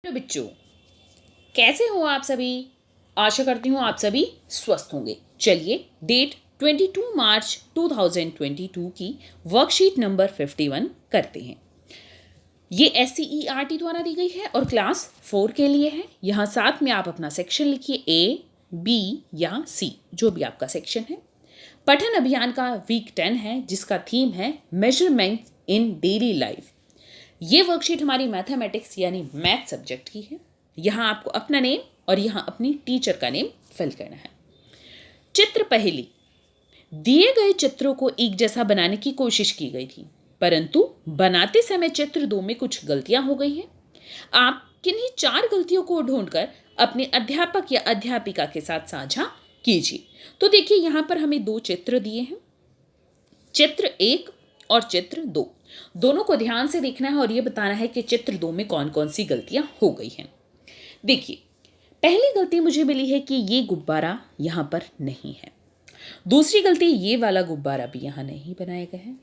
तो बच्चों, कैसे हो आप सभी। आशा करती हूँ आप सभी स्वस्थ होंगे। चलिए डेट 22 मार्च 2022 की वर्कशीट नंबर 51 करते हैं। ये SCERT द्वारा दी गई है और क्लास 4 के लिए है। यहाँ साथ में आप अपना सेक्शन लिखिए, A, B या C, जो भी आपका सेक्शन है। पठन अभियान का वीक 10 है, जिसका थीम है मेजरमेंट इन डेली लाइफ। ये वर्कशीट हमारी मैथमेटिक्स यानी मैथ सब्जेक्ट की है। यहाँ आपको अपना नेम और यहाँ अपनी टीचर का नेम फिल करना है। चित्र पहली, दिए गए चित्रों को एक जैसा बनाने की कोशिश की गई थी, परंतु बनाते समय चित्र 2 में कुछ गलतियां हो गई हैं। आप किन्हीं 4 गलतियों को ढूंढकर अपने अध्यापक या अध्यापिका के साथ साझा कीजिए। तो देखिए, यहां पर हमें 2 चित्र दिए हैं, चित्र 1 और चित्र 2। दोनों को ध्यान से देखना है और यह बताना है कि चित्र 2 में कौन कौन सी गलतियां हो गई हैं। देखिए, पहली गलती मुझे मिली है कि ये गुब्बारा यहां पर नहीं है। दूसरी गलती, ये वाला गुब्बारा भी यहां नहीं बनाया गया है।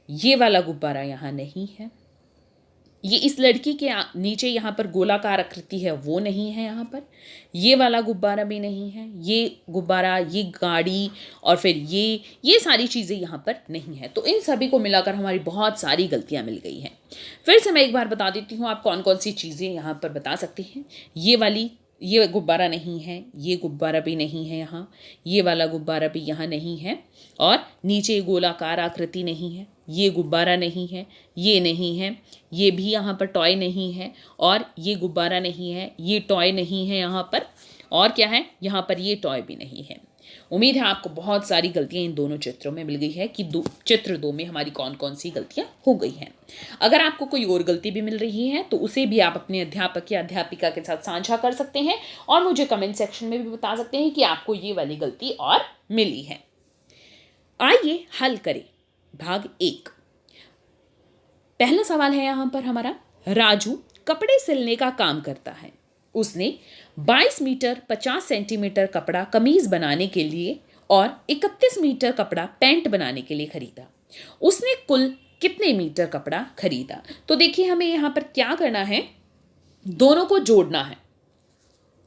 ये वाला गुब्बारा यहां नहीं है। ये इस लड़की के नीचे यहाँ पर गोलाकार आकृति है, वो नहीं है यहाँ पर। ये वाला गुब्बारा भी नहीं है। ये गुब्बारा, ये गाड़ी और फिर ये सारी चीज़ें यहाँ पर नहीं है। तो इन सभी को मिलाकर हमारी बहुत सारी गलतियाँ मिल गई हैं। फिर से मैं एक बार बता देती हूँ आप कौन कौन सी चीज़ें यहाँ पर बता सकते हैं। ये गुब्बारा नहीं है, ये गुब्बारा भी नहीं है यहाँ, ये वाला गुब्बारा भी यहाँ नहीं है, और नीचे गोलाकार आकृति नहीं है, ये गुब्बारा नहीं है, ये नहीं है, ये भी यहाँ पर टॉय नहीं है, और ये गुब्बारा नहीं है, ये टॉय नहीं है यहाँ पर, और क्या है, यहाँ पर ये टॉय भी नहीं है। उम्मीद है आपको बहुत सारी गलतियां इन दोनों चित्रों में मिल गई है कि चित्र 2 में हमारी कौन कौन सी गलतियां हो गई हैं। अगर आपको कोई और गलती भी मिल रही है तो उसे भी आप अपने अध्यापक या अध्यापिका के साथ साझा कर सकते हैं और मुझे कमेंट सेक्शन में भी बता सकते हैं कि आपको ये वाली गलती और मिली है। आइए हल करें। भाग 1। पहला सवाल है यहां पर हमारा, राजू कपड़े सिलने का काम करता है। उसने 22 मीटर 50 सेंटीमीटर कपड़ा कमीज बनाने के लिए और 31 मीटर कपड़ा पैंट बनाने के लिए खरीदा। उसने कुल कितने मीटर कपड़ा खरीदा? तो देखिए, हमें यहां पर क्या करना है, दोनों को जोड़ना है।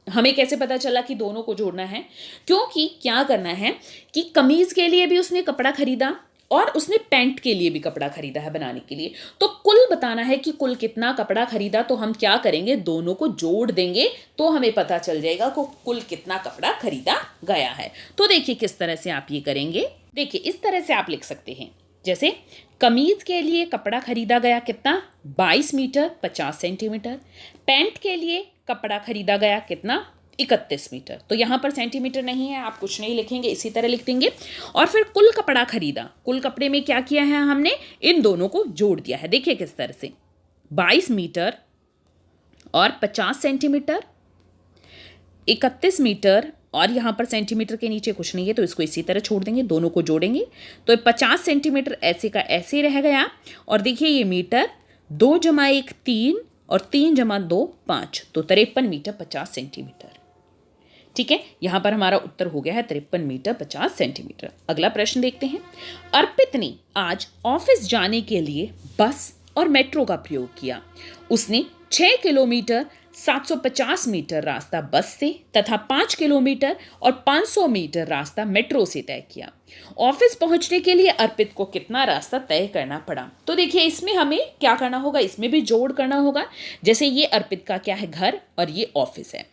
हमें कैसे पता चला कि दोनों को जोड़ना है? क्योंकि क्या करना है कि कमीज के लिए भी उसने कपड़ा खरीदा और उसने पैंट के लिए भी कपड़ा खरीदा है बनाने के लिए। तो कुल बताना है कि कुल कितना कपड़ा खरीदा। तो हम क्या करेंगे, दोनों को जोड़ देंगे तो हमें पता चल जाएगा कि कुल कितना कपड़ा खरीदा गया है। तो देखिए किस तरह से आप ये करेंगे। देखिए, इस तरह से आप लिख सकते हैं, जैसे कमीज के लिए कपड़ा खरीदा गया कितना, 22 मीटर 50 सेंटीमीटर। पैंट के लिए कपड़ा खरीदा गया कितना, 31 मीटर। तो यहाँ पर सेंटीमीटर नहीं है, आप कुछ नहीं लिखेंगे, इसी तरह लिख देंगे। और फिर कुल कपड़ा खरीदा, कुल कपड़े में क्या किया है, हमने इन दोनों को जोड़ दिया है। देखिए किस तरह से, 22 मीटर और 50 सेंटीमीटर, 31 मीटर, और यहाँ पर सेंटीमीटर के नीचे कुछ नहीं है तो इसको इसी तरह छोड़ देंगे, दोनों को जोड़ेंगे तो 50 सेंटीमीटर ऐसे का ऐसे रह गया। और देखिए ये मीटर, 2 + 1 3 और 3 + 2 5, तो 53 मीटर 50 सेंटीमीटर। ठीक है, यहां पर हमारा उत्तर हो गया है 53 मीटर 50 सेंटीमीटर। अगला प्रश्न देखते हैं। अर्पित ने आज ऑफिस जाने के लिए बस और मेट्रो का प्रयोग किया। उसने 6 किलोमीटर 750 मीटर रास्ता बस से तथा 5 किलोमीटर और 500 मीटर रास्ता मेट्रो से तय किया। ऑफिस पहुंचने के लिए अर्पित को कितना रास्ता तय करना पड़ा? तो देखिए, इसमें हमें क्या करना होगा, इसमें भी जोड़ करना होगा। जैसे ये अर्पित का क्या है, घर, और ये ऑफिस है।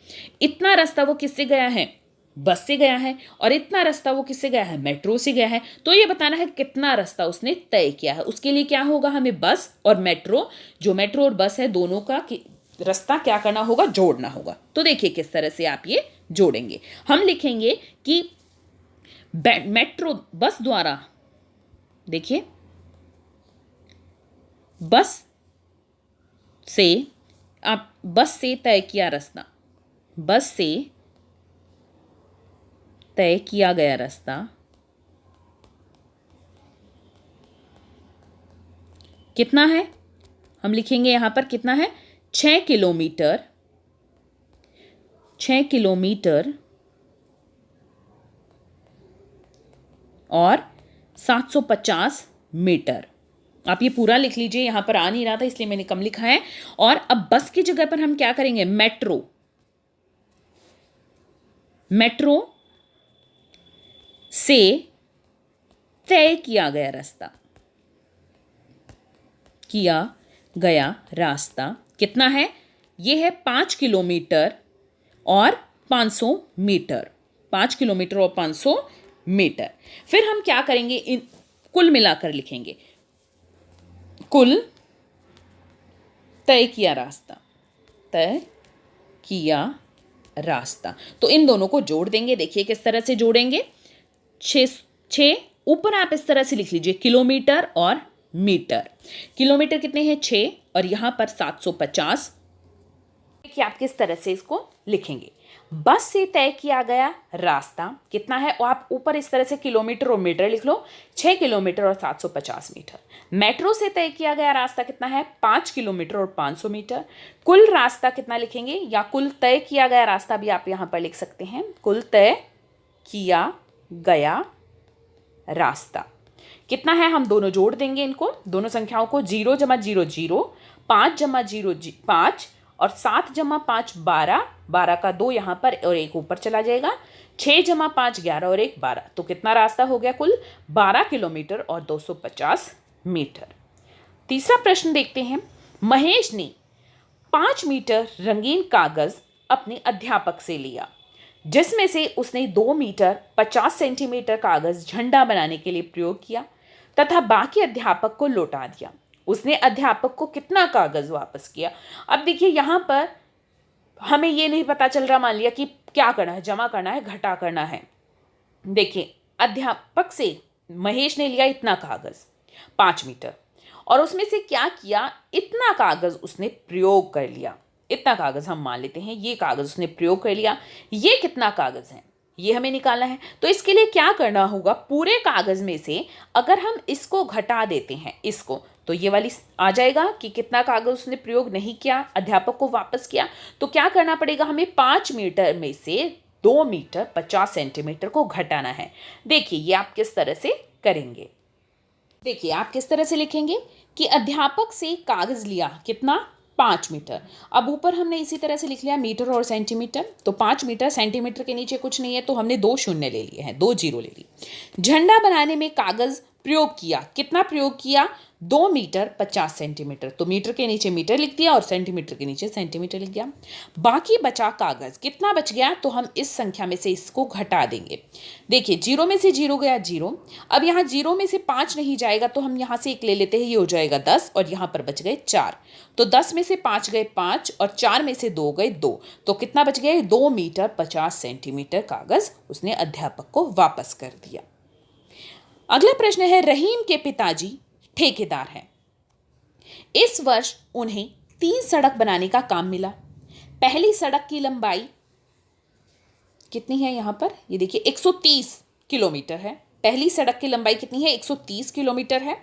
इतना रास्ता वो किससे गया है, बस से गया है, और इतना रास्ता वो किससे गया है, मेट्रो से गया है। तो ये बताना है कितना रास्ता उसने तय किया है। उसके लिए क्या होगा, हमें बस और मेट्रो, जो मेट्रो और बस है दोनों का रास्ता क्या करना होगा, जोड़ना होगा। तो देखिए किस तरह से आप ये जोड़ेंगे। हम लिखेंगे कि मेट्रो बस द्वारा, देखिए बस से तय किया रास्ता, बस से तय किया गया रास्ता कितना है, हम लिखेंगे यहां पर कितना है, 6 किलोमीटर और 750 मीटर। आप ये पूरा लिख लीजिए, यहां पर आ नहीं रहा था इसलिए मैंने कम लिखा है। और अब बस की जगह पर हम क्या करेंगे, मेट्रो। मेट्रो से तय किया गया रास्ता, किया गया रास्ता कितना है, यह है 5 किलोमीटर और 500 मीटर। 5 किलोमीटर और 500 मीटर। फिर हम क्या करेंगे, इन कुल मिलाकर लिखेंगे, कुल तय किया रास्ता, तय किया रास्ता। तो इन दोनों को जोड़ देंगे। देखिए किस तरह से जोड़ेंगे, 6 ऊपर आप इस तरह से लिख लीजिए, किलोमीटर और मीटर। किलोमीटर कितने हैं, 6, और यहां पर 750। देखिए आप किस तरह से इसको लिखेंगे, बस से तय किया गया रास्ता कितना है, और आप ऊपर इस तरह से किलोमीटर और मीटर लिख लो, 6 किलोमीटर और 750 मीटर। मेट्रो से तय किया गया रास्ता कितना है, 5 किलोमीटर और 500 मीटर। कुल रास्ता कितना लिखेंगे, या कुल तय किया गया रास्ता भी आप यहां पर लिख सकते हैं, कुल तय किया गया रास्ता कितना है, हम दोनों जोड़ देंगे इनको, दोनों संख्याओं को, 0 जमा 0 0, 5 जमा 0 5, और 7 जमा 5 12, 12 का 2 यहाँ पर और 1 ऊपर चला जाएगा, 6 जमा 5 11 और 1 12। तो कितना रास्ता हो गया, कुल 12 किलोमीटर और 250 मीटर। तीसरा प्रश्न देखते हैं, महेश ने 5 मीटर रंगीन कागज अपने अध्यापक से लिया, जिसमें से उसने 2 मीटर 50 सेंटीमीटर कागज झंडा बनाने के लिए प्रयोग किया तथा बाकी अध्यापक को लौटा दिया। उसने अध्यापक को कितना कागज वापस किया। अब देखिए यहां पर हमें यह नहीं पता चल रहा, मान लिया कि क्या करना है, जमा करना है, घटा करना है। देखिए अध्यापक से महेश ने लिया इतना कागज 5 मीटर, और उसमें से क्या किया, इतना कागज उसने प्रयोग कर लिया। इतना कागज हम मान लेते हैं, ये कागज उसने प्रयोग कर लिया। ये कितना कागज है, ये हमें निकालना है। तो इसके लिए क्या करना होगा, पूरे कागज में से अगर हम इसको घटा देते हैं, इसको, तो ये वाली आ जाएगा कि कितना कागज उसने प्रयोग नहीं किया, अध्यापक को वापस किया। तो क्या करना पड़ेगा, हमें 5 मीटर में से 2 मीटर 50 सेंटीमीटर को घटाना है। देखिए ये आप किस तरह से करेंगे, देखिए आप किस तरह से लिखेंगे कि अध्यापक से कागज लिया कितना, 5 मीटर। अब ऊपर हमने इसी तरह से लिख लिया मीटर और सेंटीमीटर, तो 5 मीटर, सेंटीमीटर के नीचे कुछ नहीं है तो हमने 2 शून्य ले लिए हैं, 2 जीरो ले ली। झंडा बनाने में कागज प्रयोग किया, कितना प्रयोग किया, 2 मीटर 50 सेंटीमीटर। तो मीटर के नीचे मीटर लिख दिया और सेंटीमीटर के नीचे सेंटीमीटर लिख दिया। बाकी बचा कागज कितना बच गया, तो हम इस संख्या में से इसको घटा देंगे। देखिए 0 में से 0 गया 0। अब यहाँ 0 में से 5 नहीं जाएगा तो हम यहाँ से 1 ले लेते हैं, ये हो जाएगा 10, और यहाँ पर बच गए 4। तो 10 में से 5 गए 5, और 4 में से 2 गए 2। तो कितना बच गया, 2 मीटर 50 सेंटीमीटर कागज उसने अध्यापक को वापस कर दिया। अगला प्रश्न है, रहीम के पिताजी ठेकेदार हैं। इस वर्ष उन्हें 3 सड़क बनाने का काम मिला। पहली सड़क की लंबाई कितनी है, यहां पर ये देखिए 130 किलोमीटर है। पहली सड़क की लंबाई कितनी है, 130 किलोमीटर है।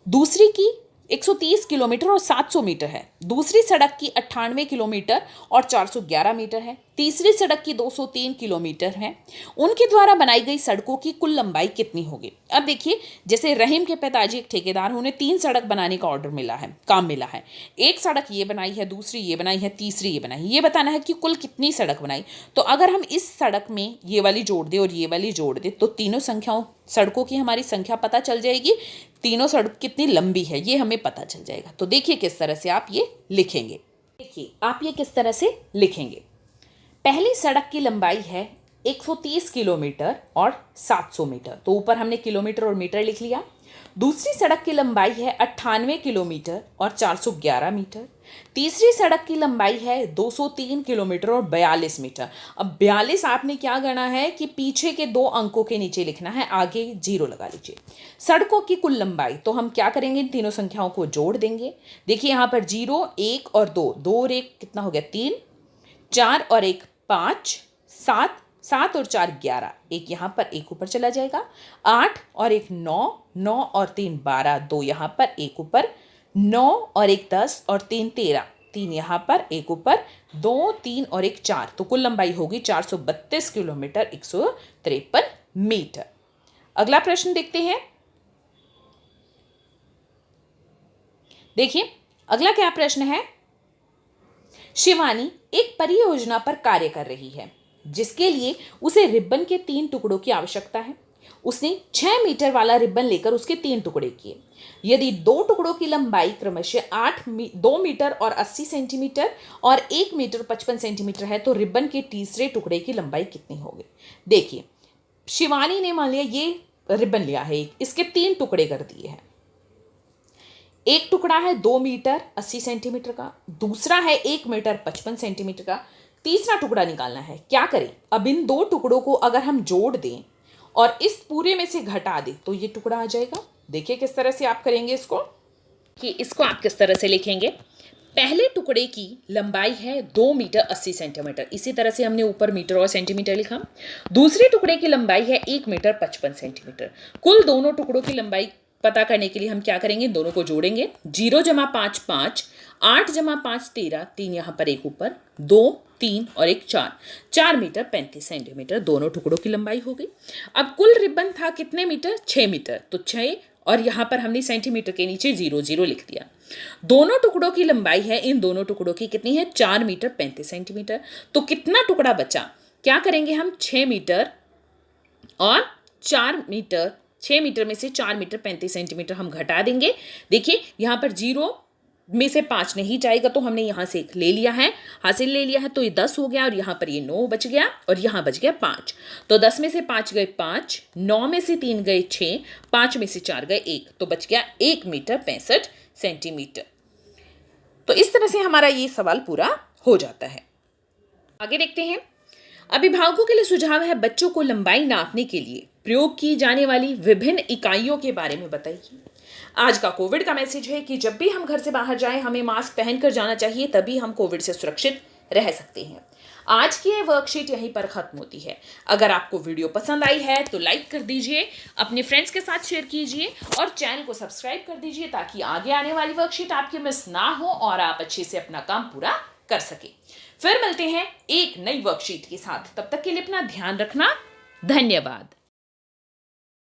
दूसरी की 130 किलोमीटर और 700 मीटर है। दूसरी सड़क की 98 किलोमीटर और 411 मीटर है। तीसरी सड़क की 203 किलोमीटर है। उनके द्वारा बनाई गई सड़कों की कुल लंबाई कितनी होगी। अब देखिए जैसे रहीम के पिताजी एक ठेकेदार, उन्हें 3 सड़क बनाने का ऑर्डर मिला है, काम मिला है। एक सड़क ये बनाई है, दूसरी ये बनाई है, तीसरी ये बनाई है। ये बताना है कि कुल कितनी सड़क बनाई। तो अगर हम इस सड़क में ये वाली जोड़ दे और ये वाली जोड़ दे तो तीनों संख्याओं सड़कों की हमारी संख्या पता चल जाएगी। तीनों सड़क कितनी लंबी है ये हमें पता चल जाएगा। तो देखिए किस तरह से आप ये लिखेंगे। देखिए आप ये किस तरह से लिखेंगे। पहली सड़क की लंबाई है 130 किलोमीटर और 700 मीटर, तो ऊपर हमने किलोमीटर और मीटर लिख लिया। दूसरी सड़क की लंबाई है 98 किलोमीटर और 411 मीटर। तीसरी सड़क की लंबाई है 203 किलोमीटर और 42 मीटर। अब 42 आपने क्या करना है कि पीछे के 2 अंकों के नीचे लिखना है, आगे 0 लगा लीजिए। सड़कों की कुल लंबाई, तो हम क्या करेंगे, इन तीनों संख्याओं को जोड़ देंगे। देखिए यहाँ पर 0, 1 और 2, 2 और 1 कितना हो गया 3, 4 और 1 5, 7, 7 और 4 11, एक यहाँ पर 1 ऊपर चला जाएगा। 8 और 1 9, 9 और 3 12, 2 यहाँ पर 1 ऊपर, 9 और 1 10 और 3 13, 3 यहाँ पर 1 ऊपर, 2 3 और 1 4। तो कुल लंबाई होगी 432 किलोमीटर 153 मीटर। अगला प्रश्न देखते हैं। देखिए अगला क्या प्रश्न है। शिवानी एक परियोजना पर कार्य कर रही है जिसके लिए उसे रिबन के 3 टुकड़ों की आवश्यकता है। उसने 6 मीटर वाला रिबन लेकर उसके 3 टुकड़े किए। यदि 2 टुकड़ों की लंबाई क्रमशः 2 मीटर और 80 सेंटीमीटर और 1 मीटर 55 सेंटीमीटर है तो रिबन के तीसरे टुकड़े की लंबाई कितनी होगी। देखिए शिवानी ने मान लिया ये रिबन लिया है, इसके 3 टुकड़े कर दिए हैं। एक टुकड़ा है 2 मीटर 80 सेंटीमीटर का, दूसरा है 1 मीटर 55 सेंटीमीटर का, तीसरा टुकड़ा निकालना है। क्या करें, अब इन 2 टुकड़ों को अगर हम जोड़ दें और इस पूरे में से घटा दें तो ये टुकड़ा आ जाएगा। देखिए किस तरह से आप करेंगे इसको, कि इसको आप किस तरह से लिखेंगे। पहले टुकड़े की लंबाई है 2 मीटर 80 सेंटीमीटर, इसी तरह से हमने ऊपर मीटर और सेंटीमीटर लिखा। दूसरे टुकड़े की लंबाई है 1 मीटर 55 सेंटीमीटर। कुल दोनों टुकड़ों की लंबाई पता करने के लिए हम क्या करेंगे, दोनों को जोड़ेंगे। 0 जमा 5 5, 8 जमा 5 13, 3 यहाँ पर एक ऊपर, 2 3 और 1 4, 4 मीटर 35 सेंटीमीटर दोनों टुकड़ों की लंबाई हो गई। अब कुल रिबन था कितने मीटर, 6 मीटर, तो 6 और यहाँ पर हमने सेंटीमीटर के नीचे 0 0 लिख दिया। दोनों टुकड़ों की लंबाई है, इन दोनों टुकड़ों की कितनी है, 4 मीटर 35 सेंटीमीटर। तो कितना टुकड़ा बचा, क्या करेंगे हम, 6 मीटर और 4 मीटर, 6 मीटर में से 4 मीटर 35 सेंटीमीटर हम घटा देंगे। देखिए यहाँ पर 0 में से 5 नहीं जाएगा तो हमने यहाँ से एक ले लिया है, हासिल ले लिया है, तो ये 10 हो गया और यहाँ पर ये 9 बच गया और यहाँ बच गया 5। तो 10 में से 5 गए 5, 9 में से 3 गए 6, 5 में से 4 गए 1, तो बच गया 1 मीटर 65 सेंटीमीटर। तो इस तरह से हमारा ये सवाल पूरा हो जाता है। आगे देखते हैं। अभिभावकों के लिए सुझाव है, बच्चों को लंबाई नापने के लिए प्रयोग की जाने वाली विभिन्न इकाइयों के बारे में बताइए। आज का कोविड का मैसेज है कि जब भी हम घर से बाहर जाएं हमें मास्क पहनकर जाना चाहिए, तभी हम कोविड से सुरक्षित रह सकते हैं। आज की ये वर्कशीट यहीं पर खत्म होती है। अगर आपको वीडियो पसंद आई है तो लाइक कर दीजिए, अपने फ्रेंड्स के साथ शेयर कीजिए और चैनल को सब्सक्राइब कर दीजिए ताकि आगे आने वाली वर्कशीट आपकी मिस ना हो और आप अच्छे से अपना काम पूरा कर सके। फिर मिलते हैं एक नई वर्कशीट के साथ, तब तक के लिए अपना ध्यान रखना। धन्यवाद।